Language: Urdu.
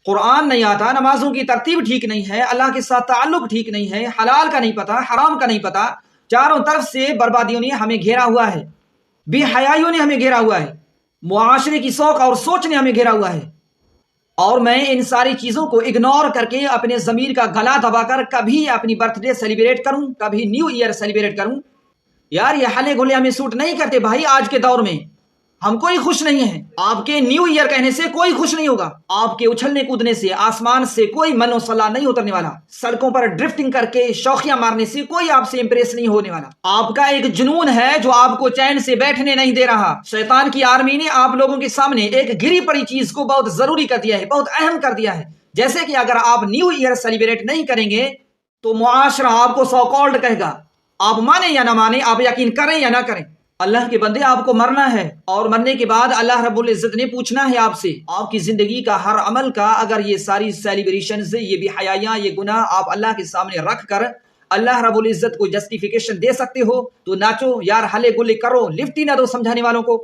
قرآن نہیں آتا، نمازوں کی ترتیب ٹھیک نہیں ہے، اللہ کے ساتھ تعلق ٹھیک نہیں ہے، حلال کا نہیں پتا، حرام کا نہیں پتا، چاروں طرف سے بربادیوں نے ہمیں گھیرا ہوا ہے، بے حیائیوں نے ہمیں گھیرا ہوا ہے، معاشرے کی سوق اور سوچ نے ہمیں گھیرا ہوا ہے، اور میں ان ساری چیزوں کو اگنور کر کے اپنے ضمیر کا گلا دبا کر کبھی اپنی برتھ ڈے سیلیبریٹ کروں، کبھی نیو ایئر سیلیبریٹ کروں؟ یار یہ ہلے گھلے ہمیں سوٹ نہیں کرتے بھائی، آج کے دور میں ہم کوئی خوش نہیں ہیں۔ آپ کے نیو ایئر کہنے سے کوئی خوش نہیں ہوگا، آپ کے اچھلنے کودنے سے آسمان سے کوئی من و صلاح نہیں اترنے والا، سڑکوں پر ڈرفٹنگ کر کے شوخیاں مارنے سے کوئی آپ سے امپریس نہیں ہونے والا۔ آپ کا ایک جنون ہے جو آپ کو چین سے بیٹھنے نہیں دے رہا۔ شیطان کی آرمی نے آپ لوگوں کے سامنے ایک گری پڑی چیز کو بہت ضروری کر دیا ہے، بہت اہم کر دیا ہے، جیسے کہ اگر آپ نیو ایئر سیلیبریٹ نہیں کریں گے تو معاشرہ آپ کو سو کالڈ کہے گا، آپ مانیں یا نہ مانیں، آپ یقین کریں یا نہ کریں۔ اللہ کے بندے، آپ کو مرنا ہے، اور مرنے کے بعد اللہ رب العزت نے پوچھنا ہے آپ سے، آپ کی زندگی کا ہر عمل کا، اگر یہ ساری سیلیبریشنز، یہ بے حیائیاں، یہ گناہ آپ اللہ کے سامنے رکھ کر اللہ رب العزت کو جسٹیفیکیشن دے سکتے ہو تو ناچو یار، ہلے گلے کرو، لفٹ ہی نہ دو سمجھانے والوں کو۔